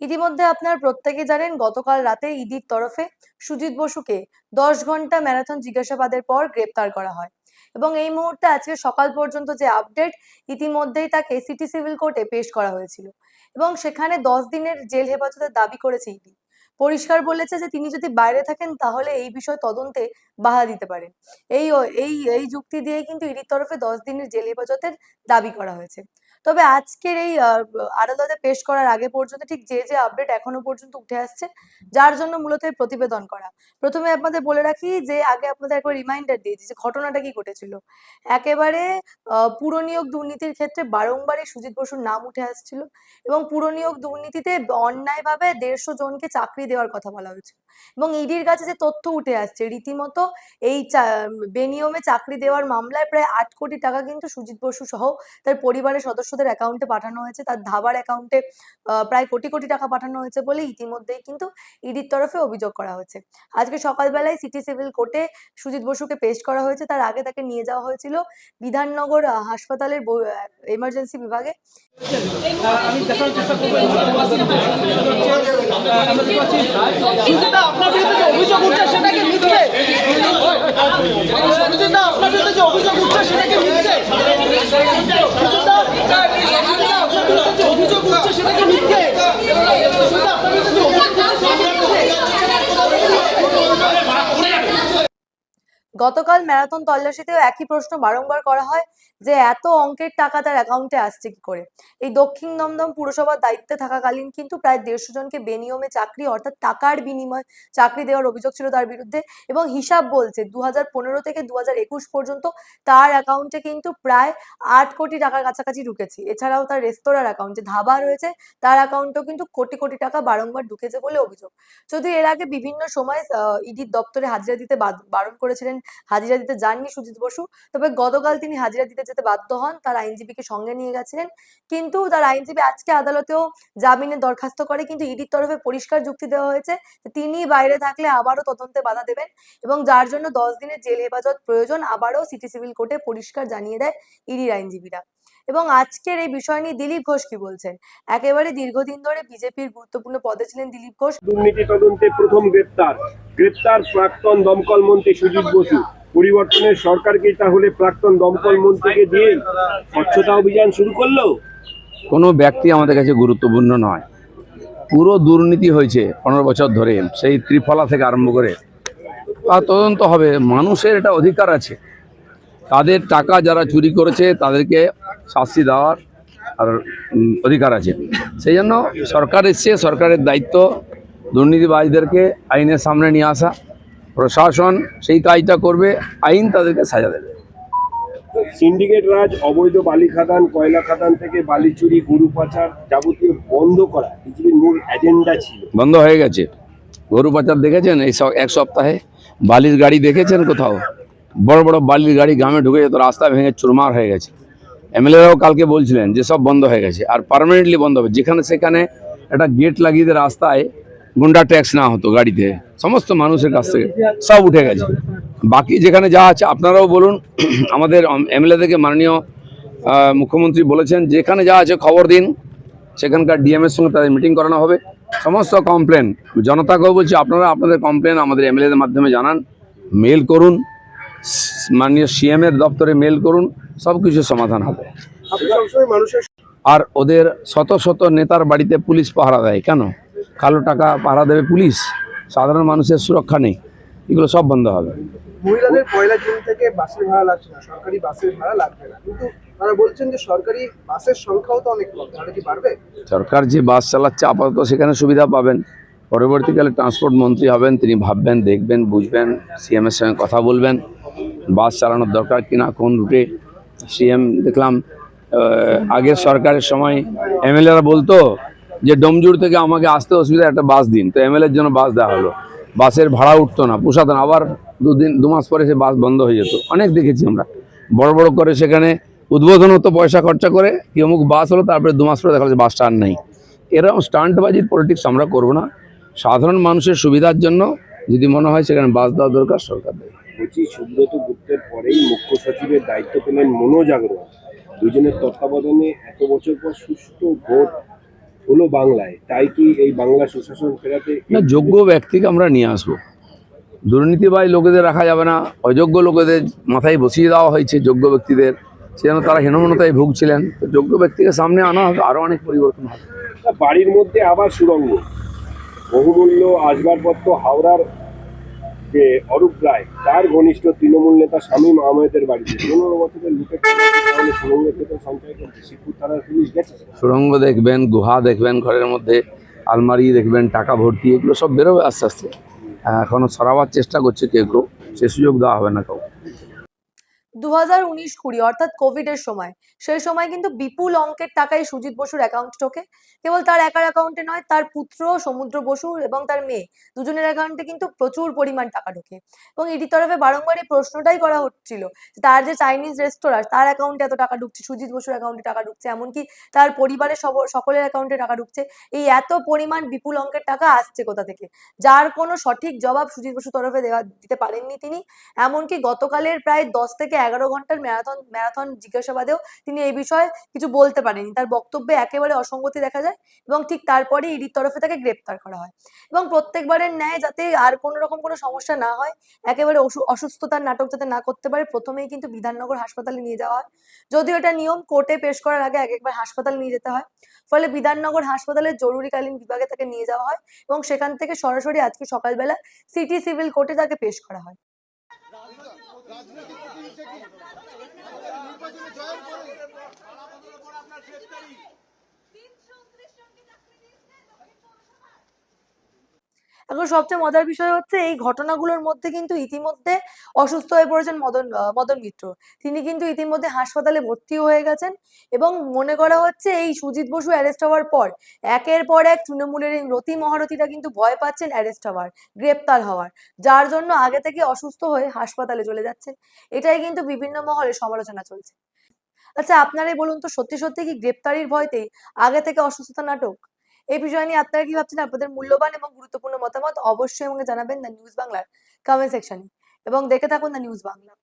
ইতিমধ্যে আপনারা প্রত্যেকে জানেন গতকাল রাতে ইডির তরফে সুজিত বসুকে 10 ঘন্টা ম্যারাথন জিজ্ঞাসাবাদের পর গ্রেপ্তার করা হয় এবং এই মুহূর্তে আজকে সকাল পর্যন্ত যে আপডেট, ইতিমধ্যেই তাকে সিটি সিভিল কোর্টে পেশ করা হয়েছিল এবং সেখানে 10 দিনের জেল হেফাজতের দাবি করেছে ইডি। পরিষ্কার বলেছে যে তিনি যদি বাইরে থাকেন তাহলে এই বিষয় তদন্তে বাধা দিতে পারেন। এই এই এই যুক্তি দিয়ে কিন্তু ইডির তরফে 10 দিনের জেল হেফাজতের দাবি করা হয়েছে। তবে আজকের এই আদালতে পেশ করার আগে পর্যন্ত ঠিক যে যে আপডেট এখনো পর্যন্ত উঠে আসছে, যার জন্য মূলত এই প্রতিবেদন করা। প্রথমে আপনাদের বলে রাখি যে আগে আপনাদের একবার রিমাইন্ডার দিয়েছি যে ঘটনাটা কি ঘটেছিল। একেবারে পুরনিয়োগ দুর্নীতির ক্ষেত্রে বারংবারই সুজিত বসুর নাম উঠে আসছিল এবং পুরনিয়োগ দুর্নীতিতে অন্যায়ভাবে 150 জনকে চাকরি দেওয়ার কথা বলা হয়েছিল এবং ইডির কাছে যে তথ্য উঠে আসছে রীতিমতো এই বেনিয়মে চাকরি দেওয়ার মামলায় প্রায় 8 কোটি টাকা কিন্তু সুজিত বসু সহ তার পরিবারের সদস্যদের অ্যাকাউন্টে পাঠানো হয়েছে, তার ধাবার অ্যাকাউন্টে প্রায় কোটি কোটি টাকা পাঠানো হয়েছে বলে ইতিমধ্যেই কিন্তু ইডির তরফে অভিযোগ করা হয়েছে। আজকে সকালবেলায় সিটি সিভিল কোর্টে সুজিত বসুকে পেশ করা হয়েছে। তার আগে তাকে নিয়ে যাওয়া হয়েছিল বিধাননগর হাসপাতালের এমার্জেন্সি বিভাগে। গতকাল ম্যারাথন তল্লাশিতেও একই প্রশ্ন বারংবার করা হয় যে এত অঙ্কের টাকা তার অ্যাকাউন্টে আসছে কি করে। এই দক্ষিণ দমদম পুরসভার দায়িত্বে থাকাকালীন কিন্তু প্রায় 150 জনকে বেনিয়মে চাকরি অর্থাৎ টাকার বিনিময়ে চাকরি দেওয়ার অভিযোগ ছিল তার বিরুদ্ধে এবং হিসাব বলছে 2015 থেকে 2021 পর্যন্ত তার অ্যাকাউন্টে কিন্তু প্রায় 8 কোটি টাকার কাছাকাছি ঢুকেছে। এছাড়াও তার রেস্তোরাঁর অ্যাকাউন্ট যে ধাবা রয়েছে তার অ্যাকাউন্টেও কিন্তু কোটি কোটি টাকা বারংবার ঢুকেছে বলে অভিযোগ। যদিও এর আগে বিভিন্ন সময় ইডির দপ্তরে হাজিরা দিতে বারণ করেছিলেন, হাজিরা দিতে যাননি সুজিত বসু। তবে গতকাল তিনি হাজিরা দিতে যেতে বাধ্য হন, তার আইনজীবীকে সঙ্গে নিয়ে গেছিলেন। কিন্তু তার আইনজীবী আজকে আদালতেও জামিনের দরখাস্ত করে, কিন্তু ইডির তরফে পরিষ্কার যুক্তি দেওয়া হয়েছে যে তিনি বাইরে থাকলে আবারও তদন্তে বাধা দেবেন এবং যার জন্য 10 দিনের জেল হেফাজত প্রয়োজন আবারও সিটি সিভিল কোর্টে পরিষ্কার জানিয়ে দেয় ইডির আইনজীবীরা। এবং আজকের এই বিষয় নিয়ে দিলীপ ঘোষ কি বলছেন? একেবারে দীর্ঘদিন ধরে বিজেপির গুরুত্বপূর্ণ পদে ছিলেন দিলীপ ঘোষ। দুর্নীতি তদন্তে প্রথম গ্রেপ্তার প্রাক্তন দমকল মন্ত্রী সুজিত বসু। পরিবর্তনের সরকার কি তাহলে প্রাক্তন দমকল মন্ত্রীকে দিয়ে স্বচ্ছতা অভিযান শুরু করলো? কোনো ব্যক্তি আমাদের কাছে গুরুত্বপূর্ণ নয়। পুরো দুর্নীতি হয়েছে 15 বছর ধরে, সেই ত্রিফলা থেকে আরম্ভ করে তা তদন্ত হবে। মানুষের এটা অধিকার আছে, তাদের টাকা যারা চুরি করেছে তাদেরকে শাস্তি দেওয়ার আর অধিকার আছে। সেই জন্য সরকার এসছে, সরকারের দায়িত্ব দুর্নীতিবাজদেরকে আইনের সামনে নিয়ে আসা। প্রশাসন সেই কাজটা করবে, আইন তাদেরকে সাজা দেবে। সিন্ডিকেট রাজ, অবৈধ বালি খাদান, কয়লা খাদান থেকে বালি চুরি, গরু পাচার যাবতীয় বন্ধ করা বিজেপির মূল এজেন্ডা ছিল। বন্ধ হয়ে গেছে। গরু পাচার দেখেছেন এই এক সপ্তাহে? বালির গাড়ি দেখেছেন কোথাও? বড় বড় বালির গাড়ি গ্রামে ঢুকে যেত, রাস্তা ভেঙে চুরমার হয়ে গেছে। এমএলএরাও কালকে বলছিলেন যে সব বন্ধ হয়ে গেছে আর পার্মানেন্টলি বন্ধ হবে। যেখানে সেখানে একটা গেট লাগিয়ে দিয়ে রাস্তায় গুন্ডা ট্যাক্স না হতো, গাড়িতে সমস্ত মানুষের কাছ থেকে সব উঠে গেছে। বাকি যেখানে যা আছে আপনারাও বলুন, আমাদের এমএলএদেরকে মাননীয় মুখ্যমন্ত্রী বলেছেন যেখানে যা আছে খবর দিন, সেখানকার ডিএমের সঙ্গে তাদের মিটিং করানো হবে। সমস্ত কমপ্লেন জনতাকেও বলছি, আপনারা আপনাদের কমপ্লেন আমাদের এমএলএদের মাধ্যমে জানান, মেল করুন, মাননীয় সিএমের দপ্তরে মেল করুন, সব কিছু সমাধান হবে। আর ওদের শত শত নেতার বাড়িতে পুলিশ পাহারা দেয় কেন? কালো টাকা পাহারা দেবে পুলিশ? সাধারণ মানুষের সুরক্ষা নেই। এগুলো সব বন্ধ হবে। মহিলাদের 1 জুন থেকে বাসের ভাড়া লাগছে না, সরকারি বাসের ভাড়া লাগবে না, কিন্তু তারা বলছেন যে সরকারি বাসের সংখ্যাও তো অনেক কম, তাহলে কি বাড়বে? সরকার যে বাস চালাচ্ছে আপাতত সেখানে সুবিধা পাবেন। পরবর্তীকালে ট্রান্সপোর্ট মন্ত্রী হবেন, তিনি ভাববেন, দেখবেন, বুঝবেন, সিএমের সঙ্গে কথা বলবেন বাস চালানোর দরকার কিনা, কোন রুটে। সিএম দেখলাম আগের সরকারের সময় এমএলএরা বলতো যে ডোমজুড় থেকে আমাকে আসতে অসুবিধা, একটা বাস দিন, তো এমএলএর জন্য বাস দেওয়া হলো। বাসের ভাড়া উঠতো না, পোষাতো না, আবার 2 মাস পরে সে বাস বন্ধ হয়ে যেত। অনেক দেখেছি আমরা। বড় বড় করে সেখানে উদ্বোধন হতো পয়সা খরচা করে, কি অমুক বাস হলো, তারপরে 2 মাস পরে দেখা যাচ্ছে বাসটা আর নেই। এরকম স্টান্টবাজির পলিটিক্স আমরা করবো না। সাধারণ মানুষের সুবিধার জন্য যদি মনে হয় সেখানে বাস দেওয়া দরকার, সরকার দেবে। বলছি, সুব্রত গুপ্তের পরেই মুখ্য সচিবের দায়িত্ব পেলেন মনোজ আগরওয়াল। দুজনের তত্ত্বাবধানে এত বছর পর সুষ্ঠু ভোট হলো বাংলায়, তাই কি এই বাংলা সুশাসন ফেরাতে না, যোগ্য ব্যক্তিকে আমরা নিয়ে আসবো। দুর্নীতিবাজ লোকেদের রাখা যাবে না, অযোগ্য লোকেদের মাথায় বসিয়ে দেওয়া হয়েছে যোগ্য ব্যক্তিদের, সেজন্য তারা হীনমন্যতায় ভুগছিলেন। তো যোগ্য ব্যক্তিকে সামনে আনা হবে, আরও অনেক পরিবর্তন হবে। বাড়ির মধ্যে আবার সুড়ঙ্গ, বহুমূল্য আসবাবপত্র হাওড়ার যে অরূপ রায় তার ঘনিষ্ঠ তৃণমূল নেতা শামীম আহমেদের বাড়িতে 15 বছরের লুটের টাকা কি তাহলে সুড়ঙ্গের ভেতর সঞ্চয় করছে? শিবপুর থানার পুলিশ গেছে। সুড়ঙ্গ দেখবেন, গুহা দেখবেন, ঘরের মধ্যে আলমারি দেখবেন, টাকা ভর্তি, এগুলো সব বেরোবে আস্তে আস্তে। এখনো সরাবার চেষ্টা করছে কেউ কেউ, সে সুযোগ দেওয়া হবে না কাউ। 2019-20 অর্থাৎ কোভিডের সময়, সেই সময় কিন্তু বিপুল অঙ্কের টাকাই সুজিত বসুর অ্যাকাউন্ট ঢোকে। কেবল তার একার অ্যাকাউন্টে নয়, তার পুত্র সমুদ্র বসু এবং তার মেয়ে দুজনের অ্যাকাউন্টে কিন্তু প্রচুর পরিমাণ টাকা ঢোকে। এবং ইডির তরফে বারংবার এই প্রশ্নটাই করা হচ্ছিল যে তার যে চাইনিজ রেস্তোরাঁ, তার অ্যাকাউন্টে এত টাকা ঢুকছে, সুজিত বসুর অ্যাকাউন্টে টাকা ঢুকছে, এমনকি তার পরিবারের সকলের অ্যাকাউন্টে টাকা ঢুকছে। এই এত পরিমাণ বিপুল অঙ্কের টাকা আসছে কোথা থেকে, যার কোনো সঠিক জবাব সুজিত বসুর তরফে দিতে পারেননি তিনি। এমনকি গতকালের প্রায় 10 থেকে 11 ঘন্টার ম্যারাথন জিজ্ঞাসাবাদেও তিনি এই বিষয়ে কিছু বলতে পারেননি। তার বক্তব্যে একেবারে অসঙ্গতি দেখা যায় এবং ঠিক তারপরে ইডির তরফে তাকে গ্রেপ্তার করা হয়। এবং প্রত্যেকবারের ন্যায় যাতে আর কোনো রকম কোনো সমস্যা না হয়, একেবারে অসুস্থতার নাটক যাতে না করতে পারে, প্রথমেই কিন্তু বিধাননগর হাসপাতালে নিয়ে যাওয়া হয়। যদিও এটা নিয়ম, কোর্টে পেশ করার আগে একবার হাসপাতালে নিয়ে যেতে হয়। ফলে বিধাননগর হাসপাতালের জরুরিকালীন বিভাগে তাকে নিয়ে যাওয়া হয় এবং সেখান থেকে সরাসরি আজকে সকালবেলা সিটি সিভিল কোর্টে তাকে পেশ করা হয়। এখন সবচেয়ে মজার বিষয় হচ্ছে এই ঘটনাগুলোর মধ্যে কিন্তু ইতিমধ্যে অসুস্থ হয়ে পড়েছেন মদন মিত্র। তিনি কিন্তু ইতিমধ্যে হাসপাতালে ভর্তিও হয়ে গেছেন এবং মনে করা হচ্ছে এই সুজিত বসু অ্যারেস্ট হওয়ার পর একের পর এক তৃণমূলের এই রতি মহারথীরা কিন্তু ভয় পাচ্ছেন অ্যারেস্ট হওয়ার, গ্রেপ্তার হওয়ার, যার জন্য আগে থেকে অসুস্থ হয়ে হাসপাতালে চলে যাচ্ছে। এটাই কিন্তু বিভিন্ন মহলে সমালোচনা চলছে। আচ্ছা, আপনারাই বলুন তো, সত্যি সত্যি কি গ্রেপ্তারির ভয়তেই আগে থেকে অসুস্থতা নাটক? এই বিষয় নিয়ে আপনারা কি ভাবছেন? আপনাদের মূল্যবান এবং গুরুত্বপূর্ণ মতামত অবশ্যই আমাকে জানাবেন দ্য নিউজ বাংলার কমেন্ট সেকশনে এবং দেখে থাকুন দ্য নিউজ বাংলা।